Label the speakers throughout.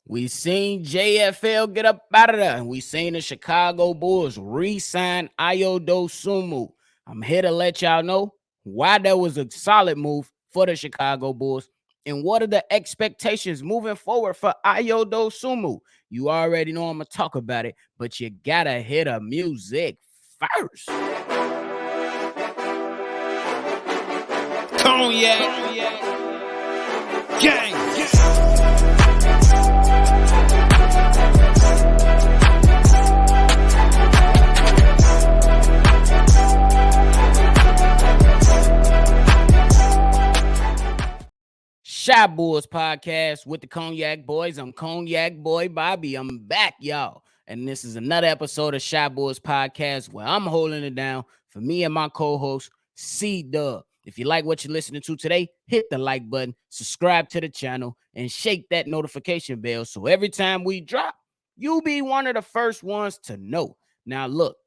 Speaker 1: We seen JFL get up out of there, and we seen the Chicago Bulls re-sign Ayo Dosunmu. I'm here to let y'all know why that was a solid move for the Chicago Bulls and what are the expectations moving forward for Ayo Dosunmu. You already know I'm gonna talk about it, but you gotta hear the music first.
Speaker 2: Cognac, gang.
Speaker 1: Shy Bulls podcast with the Cognac Boys. I'm Cognac Boy Bobby. I'm back, y'all. And this is another episode of Shy Bulls podcast where I'm holding it down for me and my co-host, C-Dub. If you like what you're listening to today, hit the like button, subscribe to the channel, and shake that notification bell so every time we drop, you'll be one of the first ones to know. Now, look,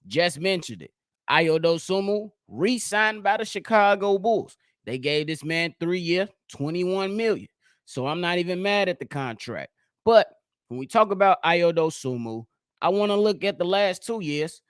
Speaker 1: just mentioned it. Ayo Dosunmu re-signed by the Chicago Bulls. They gave this man 3 years, $21 million. So I'm not even mad at the contract. But when we talk about Ayo Dosunmu, I want to look at the last 2 years,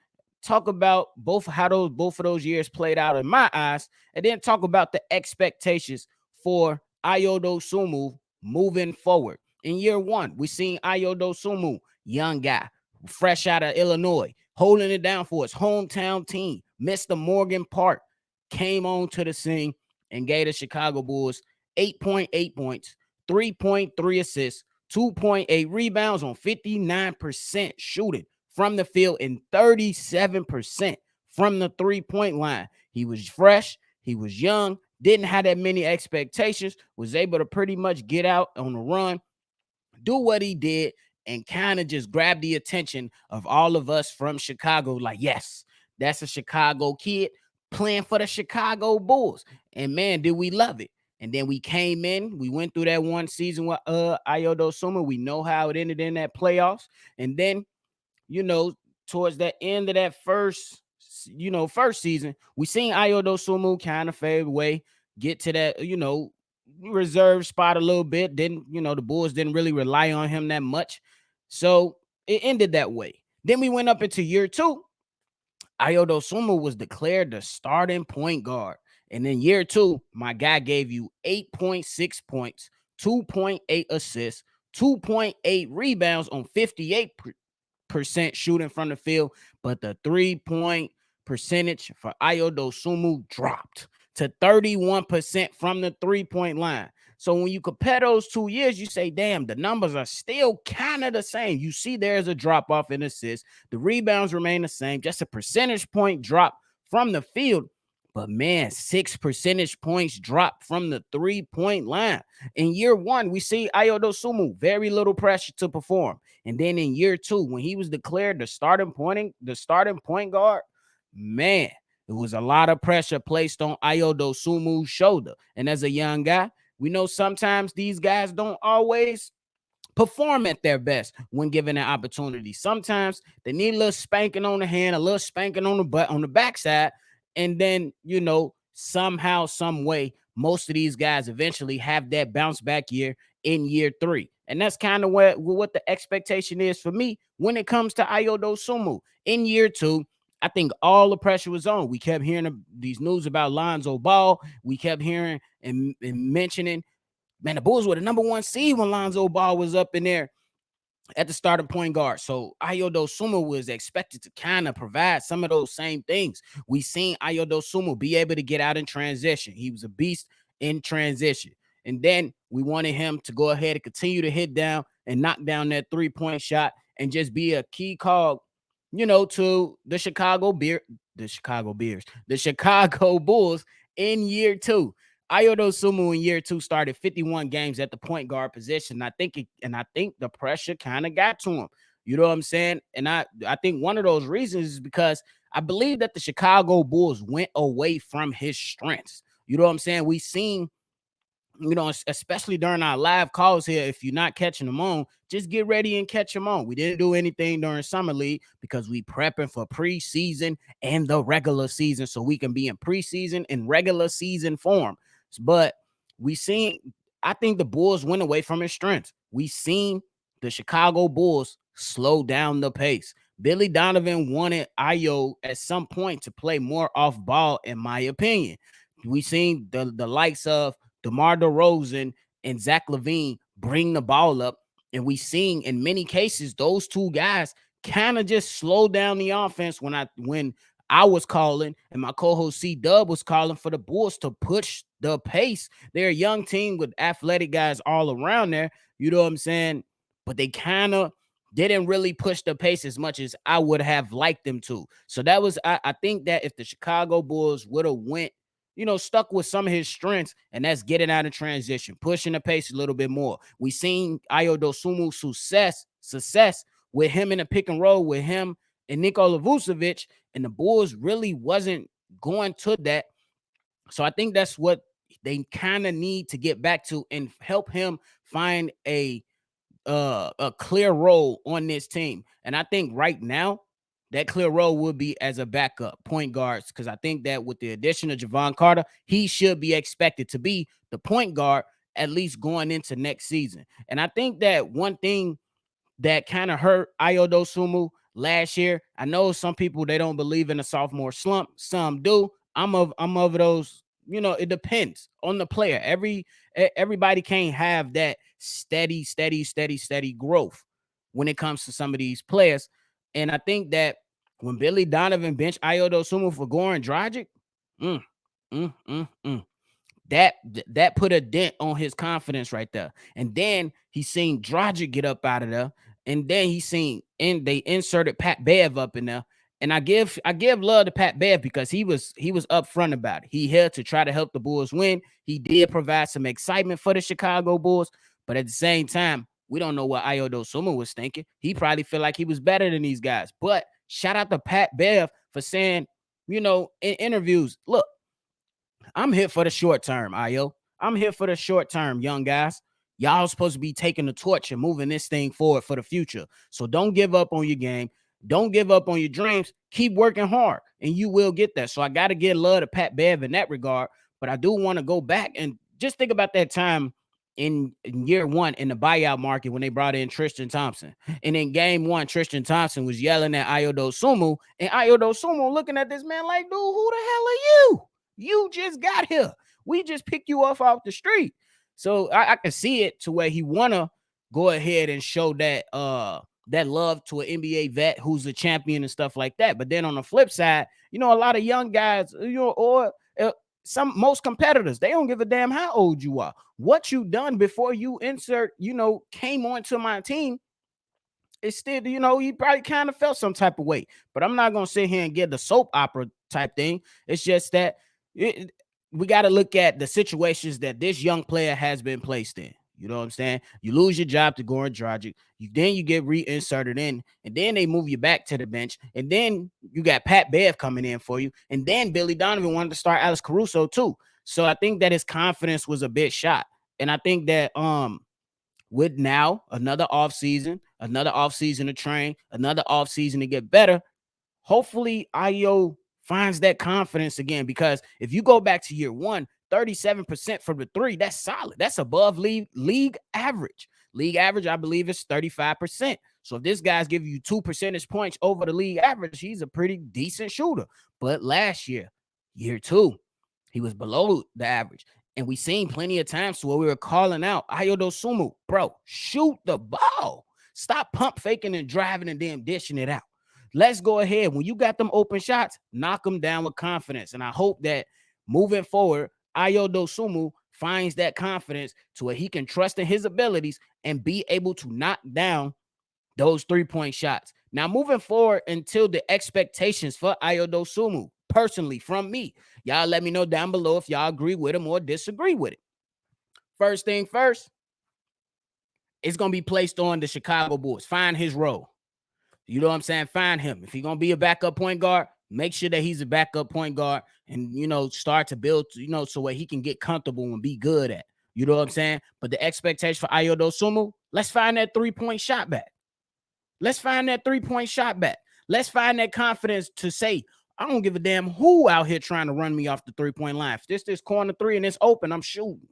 Speaker 1: talk about both of those years played out in my eyes, and then talk about the expectations for Ayo Dosunmu moving forward. In year one, we seen Ayo Dosunmu, young guy, fresh out of Illinois, holding it down for his hometown team. Mr. Morgan Park came on to the scene and gave the Chicago Bulls 8.8 points, 3.3 assists, 2.8 rebounds on 59% shooting from the field and 37% from the three-point line. He was fresh, he was young, didn't have that many expectations, was able to pretty much get out on a run, do what he did, and kind of just grab the attention of all of us from Chicago. Like, yes, that's a Chicago kid playing for the Chicago Bulls. And man, did we love it. And then we came in, we went through that one season with Ayo Dosunmu. We know how it ended in that playoffs. And then, towards the end of that first season, we seen Ayo Dosunmu kind of fade away, get to that, reserve spot a little bit. Then, the Bulls didn't really rely on him that much. So it ended that way. Then we went up into year two. Ayo Dosunmu was declared the starting point guard. And in year two, my guy gave you 8.6 points, 2.8 assists, 2.8 rebounds on 58% shooting from the field. But the 3-point percentage for Ayo Dosunmu dropped to 31% from the 3-point line. So when you compare those 2 years, you say, damn, the numbers are still kind of the same. You see there's a drop off in assists. The rebounds remain the same, just a percentage point drop from the field. But man, 6 percentage points drop from the 3-point line. In year one, we see Ayo Dosunmu, very little pressure to perform. And then in year two, when he was declared the starting point guard, man, it was a lot of pressure placed on Ayo Dosunmu's shoulder. And as a young guy, we know sometimes these guys don't always perform at their best when given an opportunity. Sometimes they need a little spanking on the hand, a little spanking on the butt, on the backside. And then, somehow, some way, most of these guys eventually have that bounce back year in year three. And that's kind of what the expectation is for me when it comes to Ayo Dosunmu. In year two, I think all the pressure was on. We kept hearing these news about Lonzo Ball. We kept hearing and mentioning, man, the Bulls were the number one seed when Lonzo Ball was up in there at the starting point guard. So Ayo Dosunmu was expected to kind of provide some of those same things. We seen Ayo Dosunmu be able to get out in transition. He was a beast in transition. And then we wanted him to go ahead and continue to hit down and knock down that 3-point shot and just be a key cog, to the Chicago Bulls in year two. Ayo Dosunmu in year two started 51 games at the point guard position. I think the pressure kind of got to him. You know what I'm saying? And I think one of those reasons is because I believe that the Chicago Bulls went away from his strengths. You know what I'm saying? We seen, especially during our live calls here, if you're not catching them on, just get ready and catch them on. We didn't do anything during Summer League because we prepping for preseason and the regular season so we can be in preseason and regular season form. But I think the Bulls went away from his strengths. we seen the Chicago Bulls slow down the pace. Billy Donovan wanted Ayo at some point to play more off ball, in my opinion. We seen the likes of DeMar DeRozan and Zach LaVine bring the ball up, and we seen in many cases those two guys kind of just slow down the offense when I was calling and my co-host C Dub was calling for the Bulls to push the pace. They're a young team with athletic guys all around there. You know what I'm saying? But they kind of didn't really push the pace as much as I would have liked them to. So that was I think that if the Chicago Bulls would have went, stuck with some of his strengths, and that's getting out of transition, pushing the pace a little bit more. We seen Ayo Dosunmu success with him in a pick and roll with him and Nikola Vucevic, and the Bulls really wasn't going to that. So I think that's what they kind of need to get back to and help him find a clear role on this team. And I think right now that clear role would be as a backup point guards, because I think that with the addition of Javon Carter, he should be expected to be the point guard at least going into next season. And I think that one thing that kind of hurt Ayo Dosunmu last year. I know some people, they don't believe in a sophomore slump. Some do. I'm of those. It depends on the player. Everybody can't have that steady growth when it comes to some of these players. And I think that when Billy Donovan benched Ayo Dosunmu for Goran Dragic, mm, mm, mm, mm that put a dent on his confidence right there. And then he seen Dragic get up out of there, and then they inserted Pat Bev up in there. And I give love to Pat Bev because he was upfront about it. He here to try to help the Bulls win. He did provide some excitement for the Chicago Bulls, but at the same time, we don't know what Ayo Dosunmu was thinking. He probably felt like he was better than these guys. But shout out to Pat Bev for saying, in interviews, look, I'm here for the short term, Ayo. I'm here for the short term, young guys. Y'all supposed to be taking the torch and moving this thing forward for the future. So don't give up on your game. Don't give up on your dreams. Keep working hard, and you will get that. So I got to give love to Pat Bev in that regard. But I do want to go back and just think about that time in year one in the buyout market when they brought in Tristan Thompson. And in game one, Tristan Thompson was yelling at Ayo Dosunmu, and Ayo Dosunmu looking at this man like, dude, who the hell are you? You just got here. We just picked you off the street. So I can see it to where he wanna go ahead and show that love to an NBA vet who's a champion and stuff like that. But then on the flip side, a lot of young guys, or some most competitors, they don't give a damn how old you are. What you done before you came onto my team, it's still, he probably kind of felt some type of way. But I'm not gonna sit here and get the soap opera type thing. It's just that it, we got to look at the situations that this young player has been placed in. You know what I'm saying? You lose your job to Goran Dragic. Then you get reinserted in, and then they move you back to the bench. And then you got Pat Bev coming in for you. And then Billy Donovan wanted to start Alex Caruso too. So I think that his confidence was a bit shot. And I think that with now another offseason to train, another offseason to get better, hopefully Ayo finds that confidence again. Because if you go back to year one, 37% from the three, that's solid. That's above league average. League average, I believe, is 35%. So if this guy's giving you 2 percentage points over the league average, he's a pretty decent shooter. But last year, year two, he was below the average. And we seen plenty of times where we were calling out Ayo Dosunmu, bro, shoot the ball. Stop pump faking and driving and then dishing it out. Let's go ahead. When you got them open shots, knock them down with confidence. And I hope that moving forward, Ayo Dosunmu finds that confidence to where he can trust in his abilities and be able to knock down those 3-point shots. Now, moving forward until the expectations for Ayo Dosunmu, personally, from me, y'all let me know down below if y'all agree with him or disagree with it. First thing first, it's going to be placed on the Chicago Bulls. Find his role. You know what I'm saying? Find him. If he's going to be a backup point guard, make sure that he's a backup point guard and, start to build, so where he can get comfortable and be good at. You know what I'm saying? But the expectation for Ayo Dosunmu, let's find that 3-point shot back. Let's find that 3-point shot back. Let's find that confidence to say, I don't give a damn who out here trying to run me off the 3-point line. If this corner three and it's open, I'm shooting.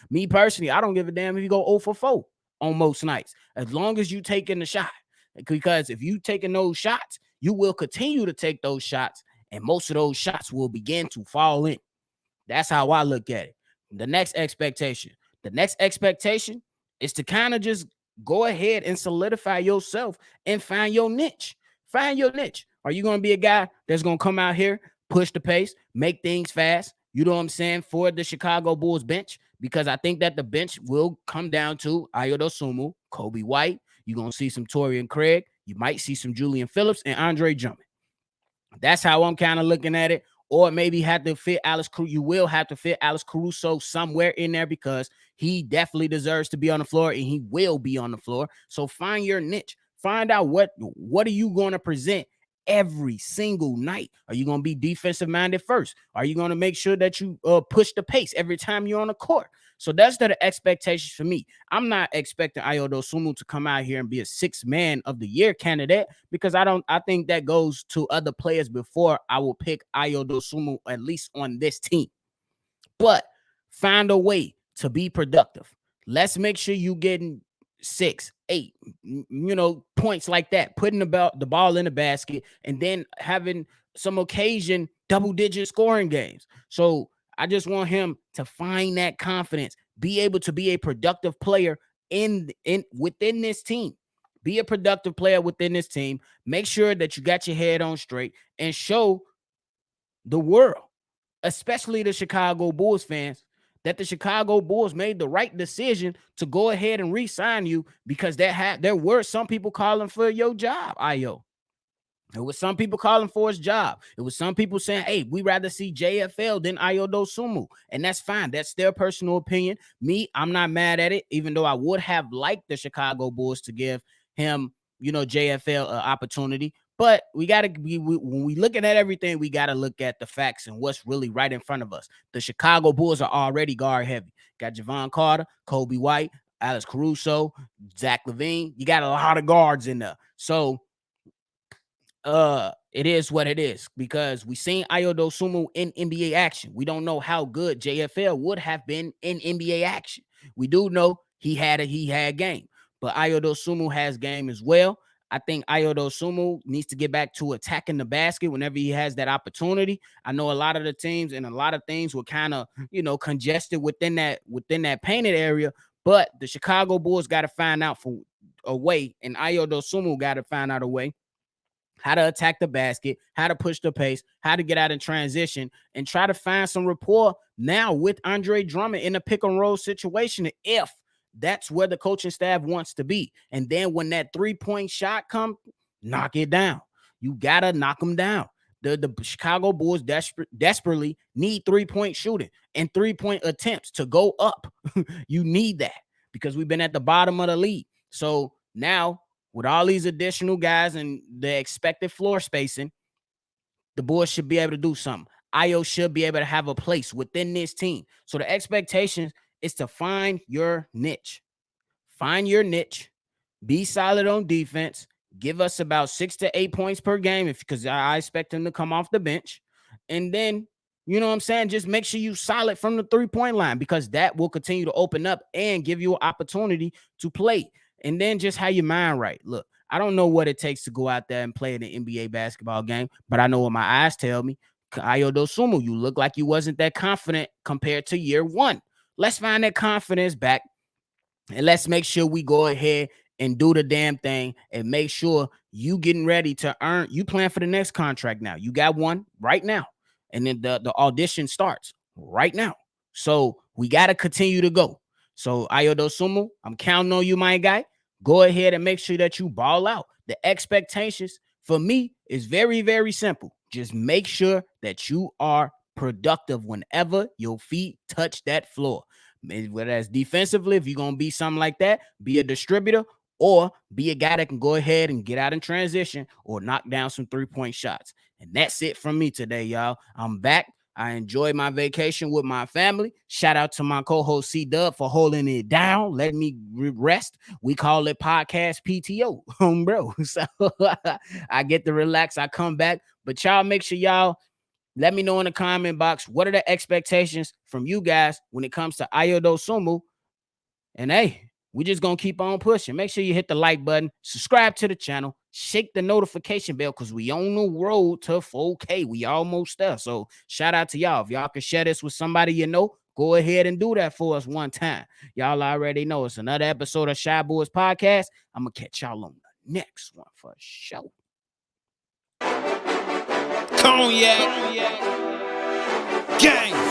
Speaker 1: Me personally, I don't give a damn if you go 0 for 4. on most nights, as long as you taking the shot. Because if you taking those shots, you will continue to take those shots, and most of those shots will begin to fall in. That's how I look at it. The next expectation. The next expectation is to kind of just go ahead and solidify yourself and find your niche. Find your niche. Are you going to be a guy that's going to come out here, push the pace, make things fast? You know what I'm saying? For the Chicago Bulls bench, because I think that the bench will come down to Ayo Dosunmu, Kobe White. You're going to see some Torian Craig. You might see some Julian Phillips and Andre Drummond. That's how I'm kind of looking at it. Or maybe have to fit Alex Caruso. You will have to fit Alex Caruso somewhere in there because he definitely deserves to be on the floor and he will be on the floor. So find your niche. Find out what are you going to present every single night. Are you going to be defensive minded first? Are you going to make sure that you push the pace every time you're on the court? So that's the expectations for me. I'm not expecting Ayo Dosunmu to come out here and be a 6th man of the year candidate because I think that goes to other players before I will pick Ayo Dosunmu, at least on this team. But find a way to be productive. Let's make sure you getting 6, 8, points like that, putting the ball in the basket, and then having some occasion double-digit scoring games. So I just want him to find that confidence, be able to be a productive player in within this team. Be a productive player within this team. Make sure that you got your head on straight and show the world, especially the Chicago Bulls fans, that the Chicago Bulls made the right decision to go ahead and re-sign you because there were some people calling for your job, Ayo. It was some people calling for his job. It was some people saying, hey, we rather see JFL than Ayo Dosunmu. And that's fine. That's their personal opinion. Me, I'm not mad at it, even though I would have liked the Chicago Bulls to give him, JFL opportunity. But we got to be, when we looking at everything, we got to look at the facts and what's really right in front of us. The Chicago Bulls are already guard heavy. Got Javon Carter, Kobe White, Alex Caruso, Zach LaVine. You got a lot of guards in there. So it is what it is because we seen Ayo Dosunmu in NBA action. We don't know how good JFL would have been in NBA action. We do know he had game, but Ayo Dosunmu has game as well. I think Ayo Dosunmu needs to get back to attacking the basket whenever he has that opportunity. I know a lot of the teams and a lot of things were kind of, congested within that painted area, but the Chicago Bulls got to find out for a way, and Ayo Dosunmu got to find out a way how to attack the basket, how to push the pace, how to get out in transition, and try to find some rapport now with Andre Drummond in a pick and roll situation if that's where the coaching staff wants to be. And then when that 3-point shot comes, knock it down. You got to knock them down. The Chicago Bulls desperately need 3-point shooting and 3-point attempts to go up. You need that because we've been at the bottom of the league. So now, with all these additional guys and the expected floor spacing, the Bulls should be able to do something. Ayo should be able to have a place within this team. So the expectation is to find your niche. Find your niche. Be solid on defense. Give us about 6 to 8 points per game because I expect him to come off the bench. And then, you know what I'm saying? Just make sure you solid from the 3-point line because that will continue to open up and give you an opportunity to play. And then just have your mind right. Look, I don't know what it takes to go out there and play in an NBA basketball game, but I know what my eyes tell me. Ayo Dosunmu, you look like you wasn't that confident compared to year one. Let's find that confidence back, and let's make sure we go ahead and do the damn thing and make sure you getting ready to earn. You plan for the next contract now. You got one right now, and then the audition starts right now. So we got to continue to go. So Ayo Dosunmu, I'm counting on you, my guy. Go ahead and make sure that you ball out. The expectations for me is very, very simple. Just make sure that you are productive whenever your feet touch that floor. Whether that's defensively, if you're going to be something like that, be a distributor or be a guy that can go ahead and get out in transition or knock down some 3-point shots. And that's it from me today, y'all. I'm back. I enjoyed my vacation with my family. Shout out to my co-host C-Dub for holding it down, letting me rest. We call it podcast PTO, bro. So I get to relax. I come back. But y'all make sure y'all let me know in the comment box, what are the expectations from you guys when it comes to Ayo Dosunmu? And hey, we just gonna keep on pushing. Make sure you hit the like button, subscribe to the channel, shake the notification bell, because we on the road to 4K. We almost there. So shout out to y'all. If y'all can share this with somebody you know, go ahead and do that for us one time. Y'all already know it's another episode of Shy Boys Podcast. I'm gonna catch y'all on the next one for sure.
Speaker 2: Cognac. Gang.